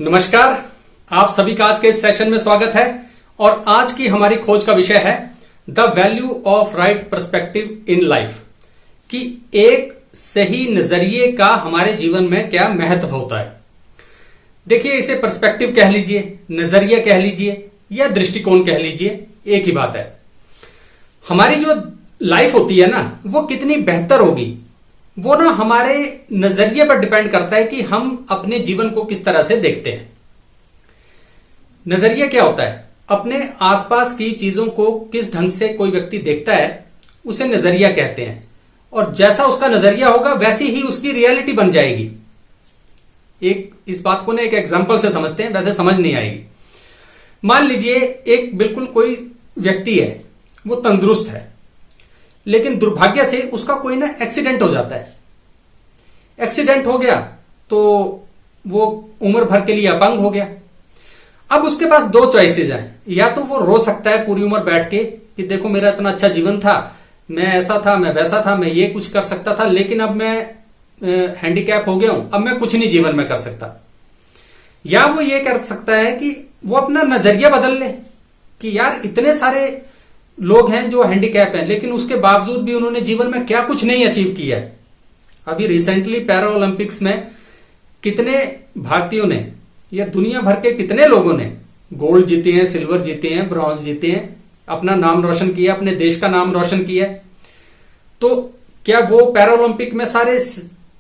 नमस्कार, आप सभी का आज के इस सेशन में स्वागत है। और आज की हमारी खोज का विषय है the value of right perspective in life, कि एक सही नजरिए का हमारे जीवन में क्या महत्व होता है। देखिए, इसे पर्सपेक्टिव कह लीजिए, नजरिया कह लीजिए या दृष्टिकोण कह लीजिए, एक ही बात है। हमारी जो लाइफ होती है ना, वो कितनी बेहतर होगी वो ना हमारे नजरिए पर डिपेंड करता है कि हम अपने जीवन को किस तरह से देखते हैं। नजरिया क्या होता है? अपने आसपास की चीजों को किस ढंग से कोई व्यक्ति देखता है, उसे नजरिया कहते हैं। और जैसा उसका नजरिया होगा वैसी ही उसकी रियलिटी बन जाएगी। इस बात को ना एक एग्जांपल से समझते हैं, वैसे समझ नहीं आएगी। मान लीजिए एक बिल्कुल कोई व्यक्ति है, वो तंदुरुस्त है, लेकिन दुर्भाग्य से उसका कोई ना एक्सीडेंट हो जाता है। एक्सीडेंट हो गया तो वो उम्र भर के लिए अपंग हो गया। अब उसके पास दो चॉइसेस हैं, या तो वो रो सकता है पूरी उम्र बैठ के कि देखो मेरा इतना अच्छा जीवन था, मैं ऐसा था, मैं वैसा था, मैं ये कुछ कर सकता था, लेकिन अब मैं हैंडीकैप हो गया हूं, अब मैं कुछ नहीं जीवन में कर सकता। या वो ये कर सकता है कि वो अपना नजरिया बदल ले कि यार इतने सारे लोग हैं जो हैंडीकैप हैं, लेकिन उसके बावजूद भी उन्होंने जीवन में क्या कुछ नहीं अचीव किया है। अभी रिसेंटली पैरा ओलंपिक्स में कितने भारतीयों ने या दुनिया भर के कितने लोगों ने गोल्ड जीते हैं, सिल्वर जीते हैं, ब्रॉन्ज जीते हैं, अपना नाम रोशन किया, अपने देश का नाम रोशन किया। तो क्या वो पैरा ओलंपिक में सारे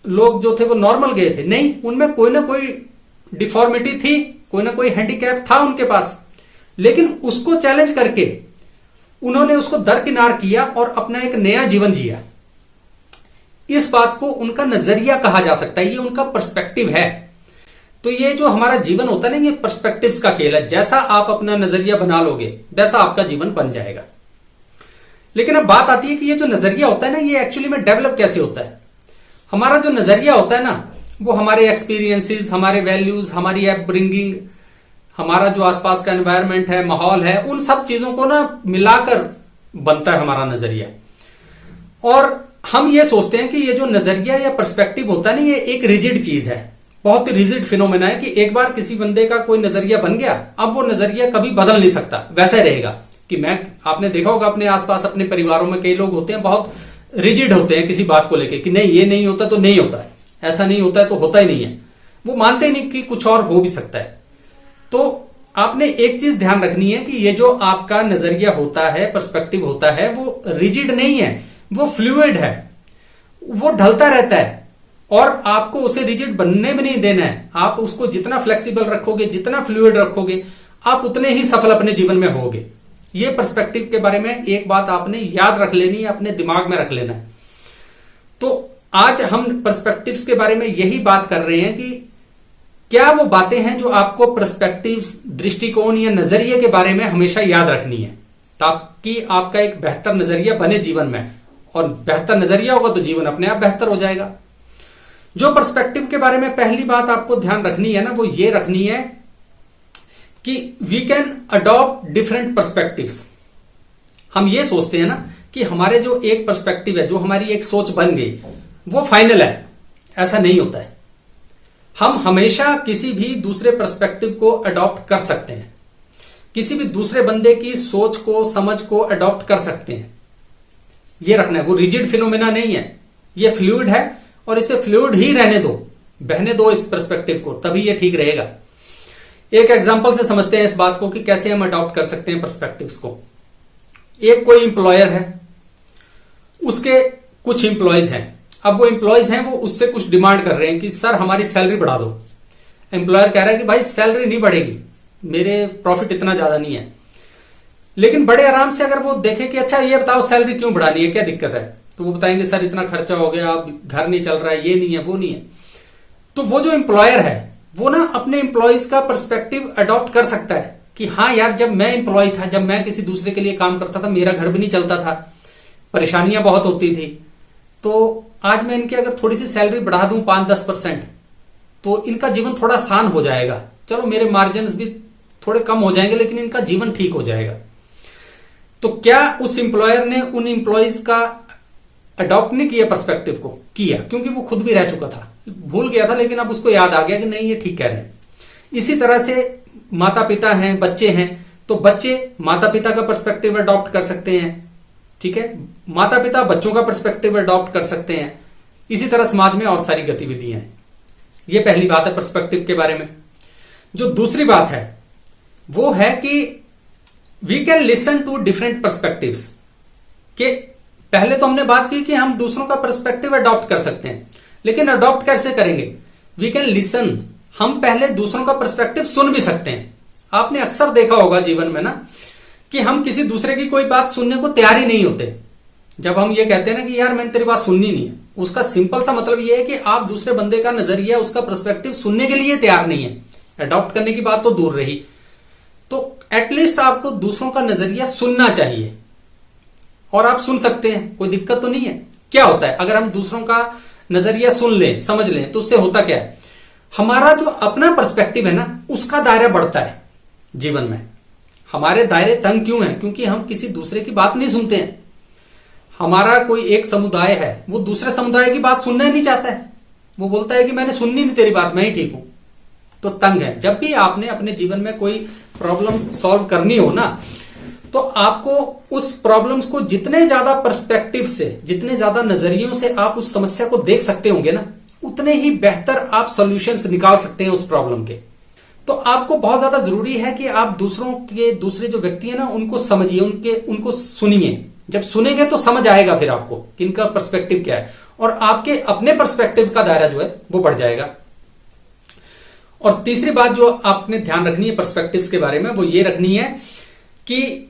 लोग जो थे वो नॉर्मल गए थे? नहीं, उनमें कोई ना कोई डिफॉर्मिटी थी, कोई ना कोई हैंडीकैप था उनके पास। लेकिन उसको चैलेंज करके उन्होंने उसको दरकिनार किया और अपना एक नया जीवन जिया। इस बात को उनका नजरिया कहा जा सकता है, ये उनका पर्सपेक्टिव है। तो ये जो हमारा जीवन होता है ना, ये पर्सपेक्टिव्स का खेल है। जैसा आप अपना नजरिया बना लोगे वैसा आपका जीवन बन जाएगा। लेकिन अब बात आती है कि ये जो नजरिया होता है ना, ये एक्चुअली में डेवलप कैसे होता है। हमारा जो नजरिया होता है ना, वो हमारे एक्सपीरियंसेस, हमारे वैल्यूज, हमारी अपब्रिंगिंग, हमारा जो आसपास का एनवायरनमेंट है, माहौल है, उन सब चीजों को ना मिलाकर बनता है हमारा नजरिया। और हम ये सोचते हैं कि ये जो नजरिया या पर्सपेक्टिव होता है ना, ये एक रिजिड चीज है, बहुत ही रिजिड फिनोमेना है कि एक बार किसी बंदे का कोई नजरिया बन गया, अब वो नजरिया कभी बदल नहीं सकता, वैसा रहेगा। कि आपने देखा होगा अपने आसपास, अपने परिवारों में कई लोग होते हैं बहुत रिजिड होते हैं किसी बात को लेकर कि नहीं, ये नहीं होता तो नहीं होता है, ऐसा नहीं होता है तो होता ही नहीं है। वो मानते ही नहीं कि कुछ और हो भी सकता है। तो आपने एक चीज ध्यान रखनी है कि ये जो आपका नजरिया होता है, पर्सपेक्टिव होता है, वो रिजिड नहीं है, वो फ्लूइड है, वो ढलता रहता है। और आपको उसे रिजिड बनने में नहीं देना है। आप उसको जितना फ्लेक्सिबल रखोगे, जितना फ्लूइड रखोगे, आप उतने ही सफल अपने जीवन में होगे। ये पर्सपेक्टिव के बारे में एक बात आपने याद रख लेनी है, अपने दिमाग में रख लेना है। तो आज हम पर्सपेक्टिव्स के बारे में यही बात कर रहे हैं कि क्या वो बातें हैं जो आपको पर्सपेक्टिव, दृष्टिकोण या नजरिए के बारे में हमेशा याद रखनी है, ताकि आपका एक बेहतर नजरिया बने जीवन में। और बेहतर नजरिया होगा तो जीवन अपने आप बेहतर हो जाएगा। जो पर्सपेक्टिव के बारे में पहली बात आपको ध्यान रखनी है ना, वो ये रखनी है कि we can adopt different perspectives. हम ये सोचते हैं ना कि हमारे जो एक पर्सपेक्टिव है, जो हमारी एक सोच बन गई, वो फाइनल है। ऐसा नहीं होता है। हम हमेशा किसी भी दूसरे पर्सपेक्टिव को अडॉप्ट कर सकते हैं, किसी भी दूसरे बंदे की सोच को, समझ को अडॉप्ट कर सकते हैं। ये रखना है, वो रिजिड फिनोमेना नहीं है, ये फ्लूइड है। और इसे फ्लूइड ही रहने दो, बहने दो इस पर्सपेक्टिव को, तभी ये ठीक रहेगा। एक एग्जांपल से समझते हैं इस बात को कि कैसे हम अडॉप्ट कर सकते हैं पर्सपेक्टिव्स को। एक कोई इंप्लॉयर है, उसके कुछ इंप्लॉयज हैं। अब वो इंप्लॉयज हैं, वो उससे कुछ डिमांड कर रहे हैं कि सर हमारी सैलरी बढ़ा दो। एम्प्लॉयर कह रहा है कि भाई सैलरी नहीं बढ़ेगी, मेरे प्रॉफिट इतना ज्यादा नहीं है। लेकिन बड़े आराम से अगर वो देखे कि अच्छा ये बताओ सैलरी क्यों बढ़ानी है, क्या दिक्कत है, तो वो बताएंगे सर इतना खर्चा हो गया, अब घर नहीं चल रहा है, ये नहीं है, वो नहीं है। तो वो जो एम्प्लॉयर है वो ना अपने एम्प्लॉयज का पर्सपेक्टिव अडॉप्ट कर सकता है कि हाँ यार, जब मैं एम्प्लॉय था, जब मैं किसी दूसरे के लिए काम करता था, मेरा घर भी नहीं चलता था, परेशानियां बहुत होती थी। तो आज मैं इनकी अगर थोड़ी सी सैलरी बढ़ा दूं 5-10%, तो इनका जीवन थोड़ा आसान हो जाएगा। चलो मेरे मार्जिन भी थोड़े कम हो जाएंगे, लेकिन इनका जीवन ठीक हो जाएगा। तो क्या उस एम्प्लॉयर ने उन एम्प्लॉयज का अडॉप्ट नहीं किया पर्सपेक्टिव को? किया, क्योंकि वो खुद भी रह चुका था, भूल गया था, लेकिन अब उसको याद आ गया कि नहीं ये ठीक कह रहे हैं। इसी तरह से माता पिता हैं, बच्चे हैं, तो बच्चे माता पिता का पर्सपेक्टिव अडॉप्ट कर सकते हैं, ठीक है, माता पिता बच्चों का पर्सपेक्टिव अडॉप्ट कर सकते हैं। इसी तरह समाज में और सारी गतिविधियां हैं। ये पहली बात है पर्सपेक्टिव के बारे में। जो दूसरी बात है वो है कि we can listen to different perspectives. के पहले तो हमने बात की कि हम दूसरों का पर्सपेक्टिव अडॉप्ट कर सकते हैं, लेकिन अडॉप्ट कैसे करेंगे? वी कैन लिसन, हम पहले दूसरों का पर्सपेक्टिव सुन भी सकते हैं। आपने अक्सर देखा होगा जीवन में ना कि हम किसी दूसरे की कोई बात सुनने को तैयार ही नहीं होते। जब हम ये कहते हैं ना कि यार मैंने तेरी बात सुननी नहीं है, उसका सिंपल सा मतलब ये है कि आप दूसरे बंदे का नजरिया, उसका पर्सपेक्टिव सुनने के लिए तैयार नहीं है। अडॉप्ट करने की बात तो दूर रही, तो एटलीस्ट आपको दूसरों का नजरिया सुनना चाहिए, और आप सुन सकते हैं, कोई दिक्कत तो नहीं है। क्या होता है अगर हम दूसरों का नजरिया सुन लें, समझ लें, तो उससे होता क्या है, हमारा जो अपना पर्सपेक्टिव है ना उसका दायरा बढ़ता है। जीवन में हमारे दायरे तंग क्यों हैं? क्योंकि हम किसी दूसरे की बात नहीं सुनते हैं। हमारा कोई एक समुदाय है, वो दूसरे समुदाय की बात सुनना ही नहीं चाहता है, वो बोलता है कि मैंने सुननी नहीं तेरी बात, मैं ही ठीक हूं। तो तंग है। जब भी आपने अपने जीवन में कोई प्रॉब्लम सॉल्व करनी हो ना, तो आपको उस प्रॉब्लम्स को जितने ज्यादा पर्सपेक्टिव से, जितने ज्यादा नजरियों से आप उस समस्या को देख सकते होंगे ना, उतने ही बेहतर आप सॉल्यूशंस निकाल सकते हैं उस प्रॉब्लम के। तो आपको बहुत ज्यादा जरूरी है कि आप दूसरे जो व्यक्ति है ना उनको समझिए, उनको सुनिए। जब सुनेंगे तो समझ आएगा फिर आपको कि इनका पर्सपेक्टिव क्या है, और आपके अपने पर्सपेक्टिव का दायरा जो है वो बढ़ जाएगा। और तीसरी बात जो आपने ध्यान रखनी है पर्सपेक्टिव्स के बारे में, वो ये रखनी है कि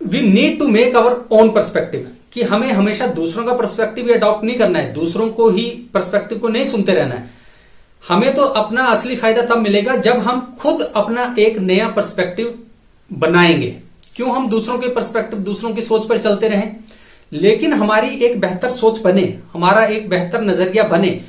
we need to make our own perspective, कि हमें हमेशा दूसरों का पर्सपेक्टिव अडॉप्ट नहीं करना है, दूसरों को ही पर्सपेक्टिव को नहीं सुनते रहना है। हमें तो अपना असली फायदा तब मिलेगा जब हम खुद अपना एक नया पर्सपेक्टिव बनाएंगे। क्यों हम दूसरों के पर्सपेक्टिव, दूसरों की सोच पर चलते रहें, लेकिन हमारी एक बेहतर सोच बने, हमारा एक बेहतर नजरिया बने,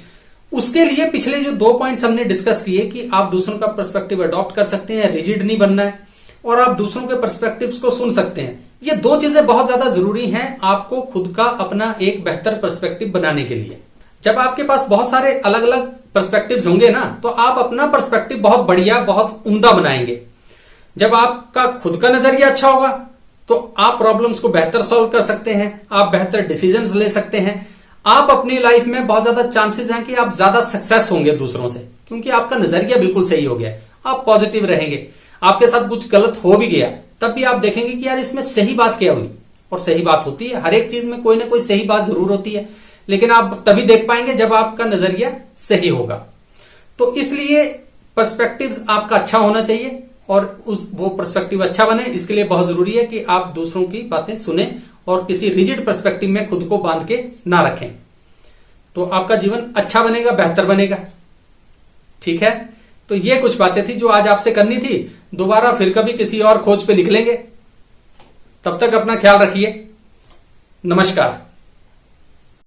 उसके लिए पिछले जो 2 पॉइंट्स हमने डिस्कस किए कि आप दूसरों का पर्सपेक्टिव अडॉप्ट कर सकते हैं, रिजिड नहीं बनना है, और आप दूसरों के पर्सपेक्टिव्स को सुन सकते हैं। ये 2 चीजें बहुत ज्यादा जरूरी हैं आपको खुद का अपना एक बेहतर पर्सपेक्टिव बनाने के लिए। जब आपके पास बहुत सारे अलग अलग पर्सपेक्टिव्स होंगे ना, तो आप अपना पर्सपेक्टिव बहुत बढ़िया, बहुत उम्दा बनाएंगे। जब आपका खुद का नजरिया अच्छा होगा तो आप प्रॉब्लम्स को बेहतर सॉल्व कर सकते हैं, आप बेहतर डिसीजंस ले सकते हैं, आप अपनी लाइफ में बहुत ज्यादा चांसेस हैं कि आप ज्यादा सक्सेस होंगे दूसरों से, क्योंकि आपका नजरिया बिल्कुल सही हो गया है। आप पॉजिटिव रहेंगे। आपके साथ कुछ गलत हो भी गया तब भी आप देखेंगे कि यार इसमें सही बात क्या हुई, और सही बात होती है। हर एक चीज में कोई ना कोई सही बात जरूर होती है, लेकिन आप तभी देख पाएंगे जब आपका नजरिया सही होगा। तो इसलिए पर्सपेक्टिव्स आपका अच्छा होना चाहिए, और वो पर्सपेक्टिव अच्छा बने इसके लिए बहुत जरूरी है कि आप दूसरों की बातें सुने और किसी रिजिड पर्सपेक्टिव में खुद को बांध के ना रखें। तो आपका जीवन अच्छा बनेगा, बेहतर बनेगा। ठीक है, तो ये कुछ बातें थी जो आज आपसे करनी थी। दोबारा फिर कभी किसी और खोज पे निकलेंगे। तब तक अपना ख्याल रखिए। नमस्कार।